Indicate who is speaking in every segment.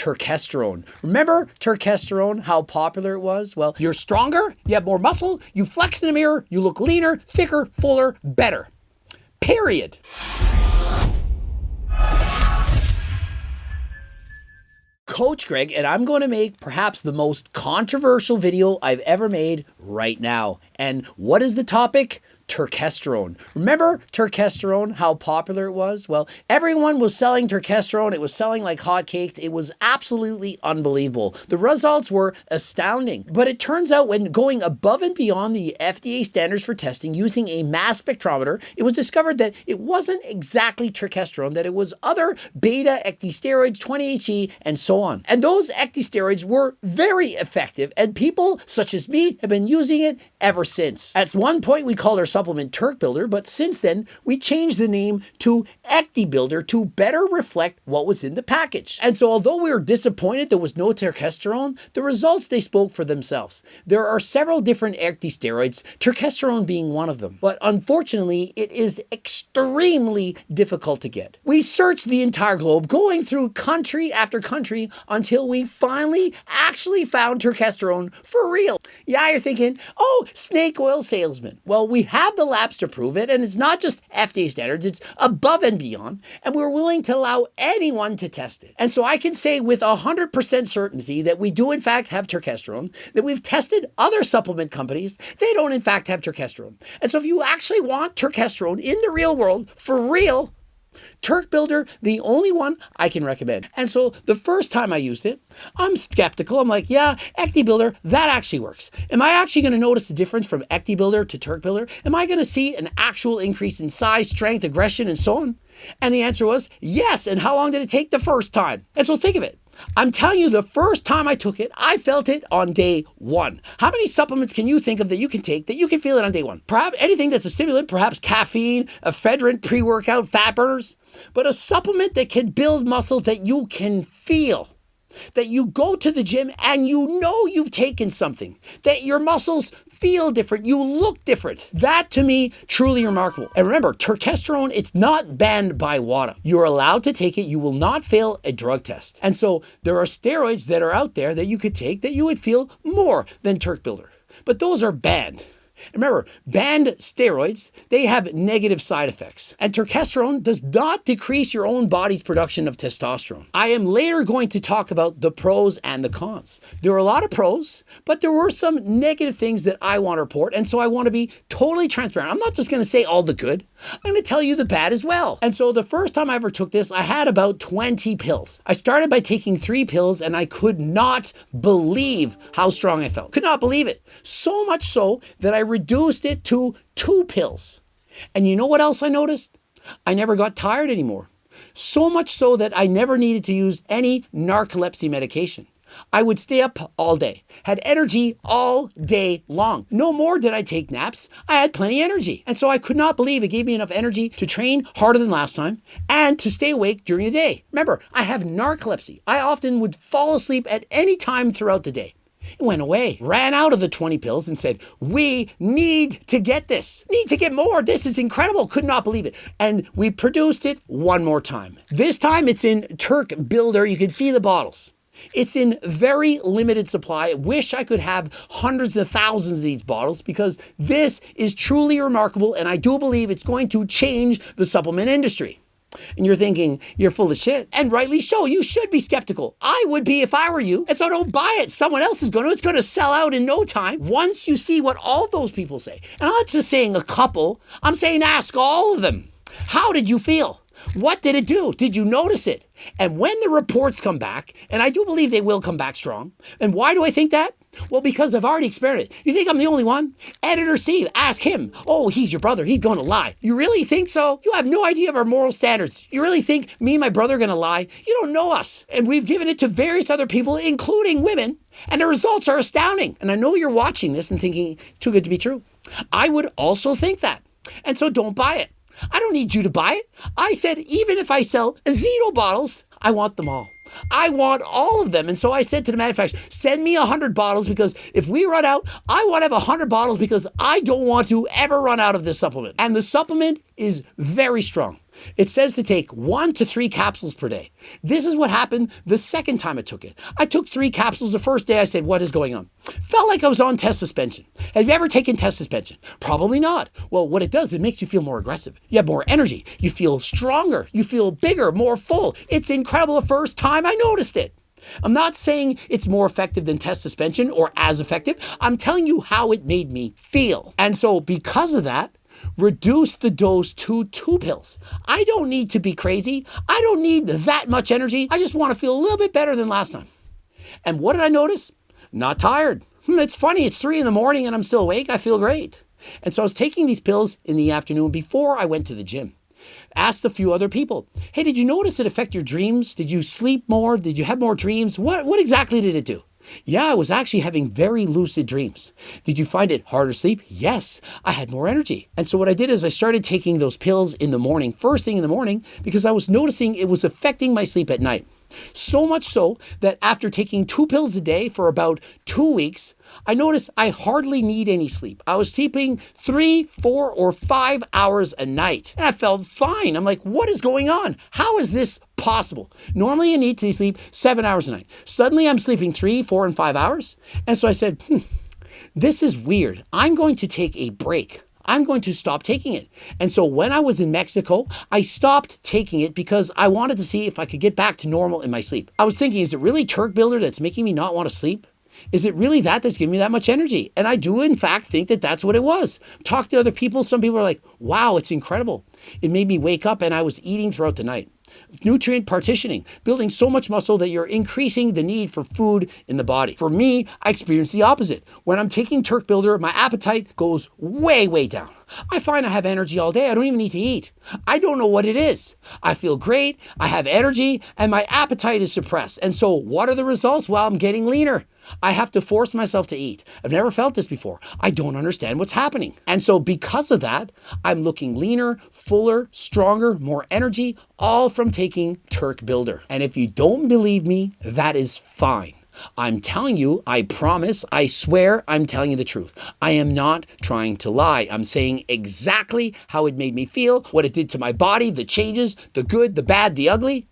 Speaker 1: Turkesterone. Remember turkesterone, how popular it was? Well, you're stronger, you have more muscle, you flex in the mirror, you look leaner, thicker, fuller, better. Period. Coach Greg, and I'm going to make perhaps the most controversial video I've ever made right now. And what is the topic? Turkesterone. Remember turkesterone, how popular it was? Well, everyone was selling turkesterone. It was selling like hotcakes. It was absolutely unbelievable. The results were astounding. But it turns out when going above and beyond the FDA standards for testing using a mass spectrometer, it was discovered that it wasn't exactly turkesterone, that it was other beta ecdysteroids, 20-HE, and so on. And those ecdysteroids were very effective, and people such as me have been using it ever since. At one point, we called our supplement Turk Builder, but since then we changed the name to Ecdy Builder to better reflect what was in the package. And so although we were disappointed there was no turkesterone, the results, they spoke for themselves. There are several different ecdysteroids, turkesterone being one of them, but unfortunately it is extremely difficult to get. We searched the entire globe, going through country after country until we finally actually found turkesterone for real. Yeah, you're thinking, oh, snake oil salesman. Well, we have the labs to prove it, and it's not just FDA standards, it's above and beyond, and we're willing to allow anyone to test it. And so I can say with 100% certainty that we do in fact have turkesterone, that we've tested other supplement companies, they don't in fact have turkesterone. And so if you actually want turkesterone in the real world, for real, Turk Builder, the only one I can recommend. And so the first time I used it, I'm skeptical. I'm like, yeah, Ecdy Builder, that actually works. Am I actually going to notice a difference from Ecdy Builder to Turk Builder? Am I going to see an actual increase in size, strength, aggression, and so on? And the answer was yes. And how long did it take the first time? And so think of it. I'm telling you, the first time I took it, I felt it on day one. How many supplements can you think of that you can take that you can feel it on day one? Perhaps anything that's a stimulant, perhaps caffeine, ephedrine, pre-workout, fat burners, but a supplement that can build muscle that you can feel. That you go to the gym and you know you've taken something, that your muscles feel different, you look different. That to me, truly remarkable. And remember, turkesterone, it's not banned by WADA. You're allowed to take it. You will not fail a drug test. And so there are steroids that are out there that you could take that you would feel more than Turk Builder. But those are banned. Remember, banned steroids, they have negative side effects. And turkesterone does not decrease your own body's production of testosterone. I am later going to talk about the pros and the cons. There are a lot of pros, but there were some negative things that I want to report. And so I want to be totally transparent. I'm not just going to say all the good. I'm going to tell you the bad as well. And so the first time I ever took this, I had about 20 pills. I started by taking 3 pills and I could not believe how strong I felt. Could not believe it. So much so that I reduced it to 2 pills. And you know what else I noticed? I never got tired anymore. So much so that I never needed to use any narcolepsy medication. I would stay up all day, had energy all day long. No more did I take naps. I had plenty of energy. And so I could not believe it gave me enough energy to train harder than last time and to stay awake during the day. Remember, I have narcolepsy. I often would fall asleep at any time throughout the day. It went away, ran out of the 20 pills and said, we need to get this, need to get more. This is incredible. Could not believe it. And we produced it one more time. This time it's in Turk Builder. You can see the bottles. It's in very limited supply. I wish I could have hundreds of thousands of these bottles because this is truly remarkable and I do believe it's going to change the supplement industry. And you're thinking, you're full of shit. And rightly so, you should be skeptical. I would be if I were you. And so don't buy it. Someone else is going to. It's going to sell out in no time once you see what all those people say. And I'm not just saying a couple. I'm saying ask all of them. How did you feel? What did it do? Did you notice it? And when the reports come back, and I do believe they will come back strong, and why do I think that? Well, because I've already experienced it. You think I'm the only one? Editor Steve, ask him. Oh, he's your brother. He's going to lie. You really think so? You have no idea of our moral standards. You really think me and my brother are going to lie? You don't know us. And we've given it to various other people, including women, and the results are astounding. And I know you're watching this and thinking, too good to be true. I would also think that. And so don't buy it. I don't need you to buy it. I said, even if I sell 0 bottles, I want them all. I want all of them. And so I said to the manufacturer, send me 100 bottles because if we run out, I want to have 100 bottles because I don't want to ever run out of this supplement. And the supplement is very strong. It says to take 1 to 3 capsules per day. This is what happened the second time I took it. I took 3 capsules the first day. I said, what is going on? Felt like I was on test suspension. Have you ever taken test suspension? Probably not. Well, what it does, it makes you feel more aggressive. You have more energy. You feel stronger. You feel bigger, more full. It's incredible the first time I noticed it. I'm not saying it's more effective than test suspension or as effective. I'm telling you how it made me feel. And so because of that, reduce the dose to 2 pills. I don't need to be crazy. I don't need that much energy. I just want to feel a little bit better than last time. And what did I notice? Not tired. It's funny. It's 3 a.m. and I'm still awake. I feel great. And so I was taking these pills in the afternoon before I went to the gym. Asked a few other people, hey, did you notice it affect your dreams? Did you sleep more? Did you have more dreams? What exactly did it do? Yeah, I was actually having very lucid dreams. Did you find it harder to sleep? Yes, I had more energy. And so what I did is I started taking those pills in the morning, first thing in the morning, because I was noticing it was affecting my sleep at night. So much so that after taking 2 pills a day for about 2 weeks, I noticed I hardly need any sleep. I was sleeping 3, 4, or 5 hours a night. And I felt fine. I'm like, what is going on? How is this possible? Normally I need to sleep 7 hours a night. Suddenly I'm sleeping 3, 4, and 5 hours. And so I said, this is weird. I'm going to take a break. I'm going to stop taking it. And so when I was in Mexico, I stopped taking it because I wanted to see if I could get back to normal in my sleep. I was thinking, is it really Turk Builder that's making me not want to sleep? Is it really that's giving me that much energy? And I do, in fact, think that that's what it was. Talk to other people. Some people are like, wow, it's incredible. It made me wake up and I was eating throughout the night. Nutrient partitioning, building so much muscle that you're increasing the need for food in the body. For me, I experience the opposite. When I'm taking Turk Builder, my appetite goes way, way down. I find I have energy all day. I don't even need to eat. I don't know what it is. I feel great. I have energy and my appetite is suppressed. And so what are the results? Well, I'm getting leaner. I have to force myself to eat. I've never felt this before. I don't understand what's happening. And so because of that, I'm looking leaner, fuller, stronger, more energy, all from taking Turk Builder. And if you don't believe me, that is fine. I'm telling you, I promise, I swear, I'm telling you the truth. I am not trying to lie. I'm saying exactly how it made me feel, what it did to my body, the changes, the good, the bad, the ugly.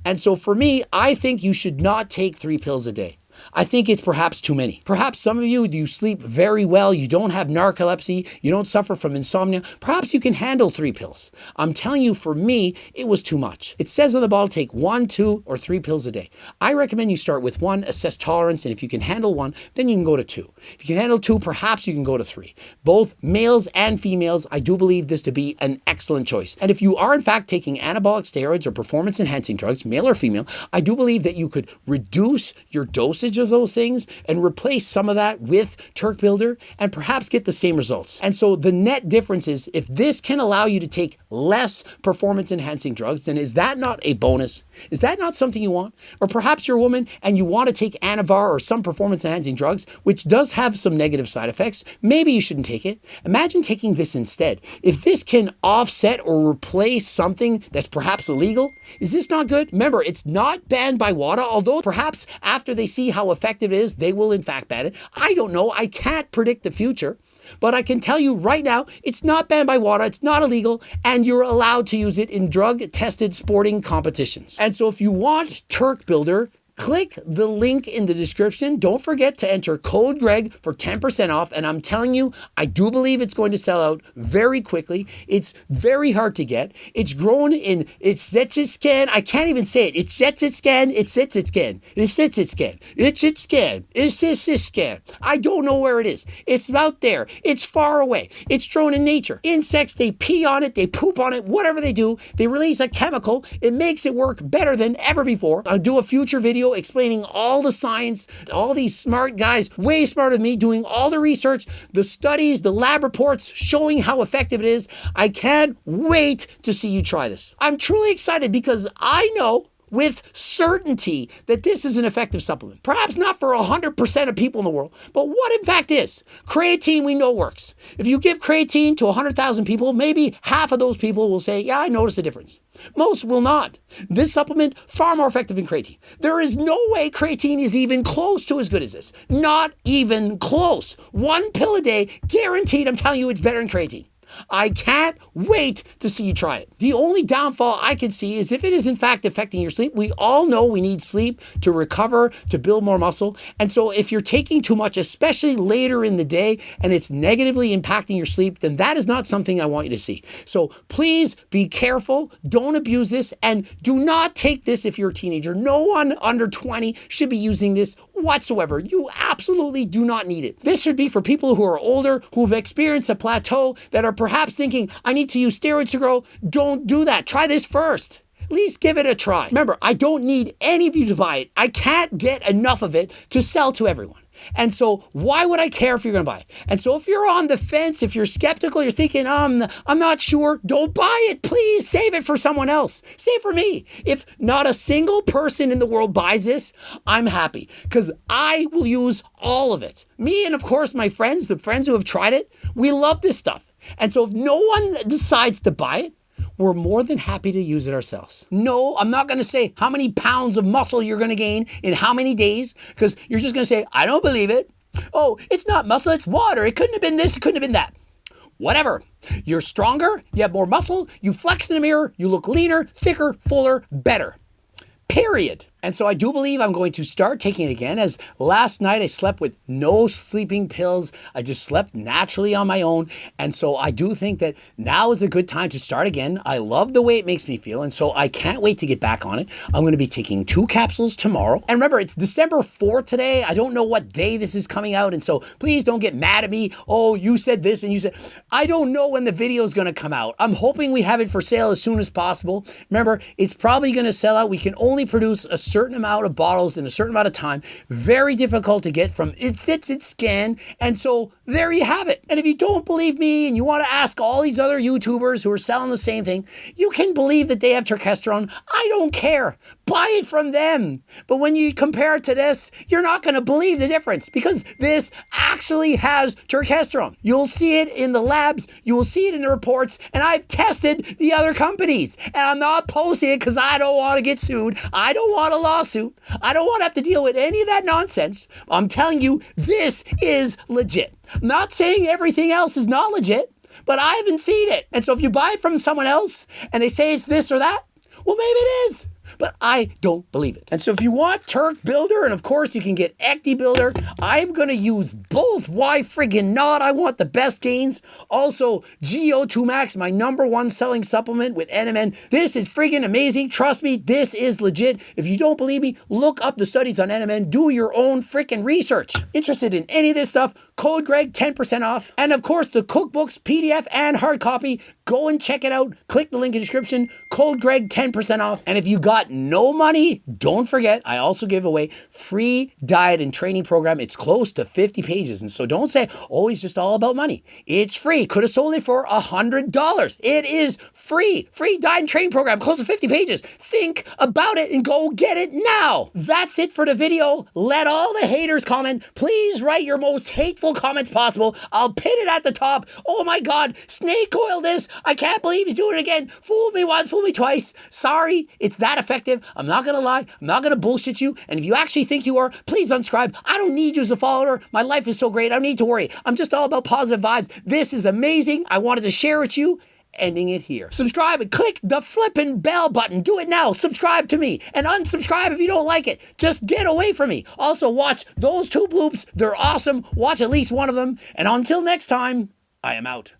Speaker 1: And so for me, I think you should not take 3 pills a day. I think it's perhaps too many. Perhaps some of you sleep very well. You don't have narcolepsy. You don't suffer from insomnia. Perhaps you can handle 3 pills. I'm telling you, for me, it was too much. It says on the bottle, take 1, 2, or 3 pills a day. I recommend you start with 1, assess tolerance, and if you can handle 1, then you can go to 2. If you can handle 2, perhaps you can go to 3. Both males and females, I do believe this to be an excellent choice. And if you are in fact taking anabolic steroids or performance-enhancing drugs, male or female, I do believe that you could reduce your dosage of those things and replace some of that with Turk Builder and perhaps get the same results. And so the net difference is, if this can allow you to take less performance enhancing drugs, then is that not a bonus? Is that not something you want? Or perhaps you're a woman and you want to take Anavar or some performance enhancing drugs, which does have some negative side effects. Maybe you shouldn't take it. Imagine taking this instead. If this can offset or replace something that's perhaps illegal, is this not good? Remember, it's not banned by WADA, although perhaps after they see how effective it is, they will in fact ban it. I don't know. I can't predict the future. But I can tell you right now, it's not banned by WADA, it's not illegal, and you're allowed to use it in drug-tested sporting competitions. And so if you want Turk Builder, click the link in the description. Don't forget to enter code Greg for 10% off. And I'm telling you, I do believe it's going to sell out very quickly. It's very hard to get. It's grown in, it's Zetsitscan. I can't even say it. It's Zetsitscan. It's Zetsitscan. It's Zetsitscan. It's Zetsitscan. It's Zetsitscan. I don't know where it is. It's out there. It's far away. It's grown in nature. Insects, they pee on it. They poop on it. Whatever they do, they release a chemical. It makes it work better than ever before. I'll do a future video explaining all the science, all these smart guys, way smarter than me, doing all the research, the studies, the lab reports showing how effective it is. I can't wait to see you try this. I'm truly excited because I know with certainty that this is an effective supplement. Perhaps not for 100% of people in the world, but what in fact is? Creatine we know works. If you give creatine to 100,000 people, maybe half of those people will say, yeah, I notice a difference. Most will not. This supplement, far more effective than creatine. There is no way creatine is even close to as good as this. Not even close. 1 pill a day, guaranteed, I'm telling you, it's better than creatine. I can't wait to see you try it. The only downfall I can see is if it is in fact affecting your sleep. We all know we need sleep to recover, to build more muscle. And so if you're taking too much, especially later in the day, and it's negatively impacting your sleep, then that is not something I want you to see. So please be careful. Don't abuse this, and do not take this if you're a teenager. No one under 20 should be using this whatsoever. You absolutely do not need it. This should be for people who are older, who've experienced a plateau, that are perhaps thinking, I need to use steroids to grow. Don't do that. Try this first. At least give it a try. Remember, I don't need any of you to buy it. I can't get enough of it to sell to everyone. And so why would I care if you're going to buy it? And so if you're on the fence, if you're skeptical, you're thinking, I'm not sure, don't buy it. Please save it for someone else. Save it for me. If not a single person in the world buys this, I'm happy because I will use all of it. Me and of course my friends, the friends who have tried it, we love this stuff. And so if no one decides to buy it, we're more than happy to use it ourselves. No, I'm not going to say how many pounds of muscle you're going to gain in how many days, because you're just going to say, I don't believe it. Oh, it's not muscle, it's water. It couldn't have been this, it couldn't have been that. Whatever. You're stronger, you have more muscle, you flex in the mirror, you look leaner, thicker, fuller, better. Period. And so I do believe I'm going to start taking it again, as last night I slept with no sleeping pills. I just slept naturally on my own. And so I do think that now is a good time to start again. I love the way it makes me feel. And so I can't wait to get back on it. I'm going to be taking 2 capsules tomorrow. And remember, it's December 4th today. I don't know what day this is coming out. And so please don't get mad at me. Oh, you said this and you said, I don't know when the video is going to come out. I'm hoping we have it for sale as soon as possible. Remember, it's probably going to sell out. We can only produce a certain amount of bottles in a certain amount of time. Very difficult to get from its scan. And so there you have it. And if you don't believe me and you want to ask all these other YouTubers who are selling the same thing, you can believe that they have turkesterone. I don't care. Buy it from them. But when you compare it to this, you're not going to believe the difference, because this actually has turkesterone. You'll see it in the labs. You will see it in the reports. And I've tested the other companies. And I'm not posting it because I don't want to get sued. I don't want a lawsuit. I don't want to have to deal with any of that nonsense. I'm telling you, this is legit. I'm not saying everything else is not legit, but I haven't seen it. And so if you buy it from someone else and they say it's this or that, well, maybe it is. But I don't believe it. And so if you want Turk Builder, and of course you can get Ecti Builder, I'm going to use both. Why friggin' not? I want the best gains. Also, GO2 Max, my #1 selling supplement with NMN. This is friggin' amazing. Trust me, this is legit. If you don't believe me, look up the studies on NMN. Do your own friggin' research. Interested in any of this stuff? Code Greg, 10% off. And of course, the cookbooks, PDF and hard copy. Go and check it out. Click the link in the description. Code Greg, 10% off. And if you got no money, don't forget, I also give away free diet and training program. It's close to 50 pages. And so don't say, oh, it's just all about money. It's free. Could have sold it for $100. It is free. Free diet and training program, close to 50 pages. Think about it and go get it now. That's it for the video. Let all the haters comment. Please write your most hateful comments possible. I'll pin it at the top. Oh my God, snake oil this. I can't believe he's doing it again. Fooled me once, fooled me twice. Sorry, it's that effective. I'm not going to lie. I'm not going to bullshit you. And if you actually think you are, please unsubscribe. I don't need you as a follower. My life is so great. I don't need to worry. I'm just all about positive vibes. This is amazing. I wanted to share with you. Ending it here. Subscribe and click the flippin' bell button. Do it now. Subscribe to me and unsubscribe if you don't like it. Just get away from me. Also, watch those 2 bloops. They're awesome. Watch at least one of them. And until next time, I am out.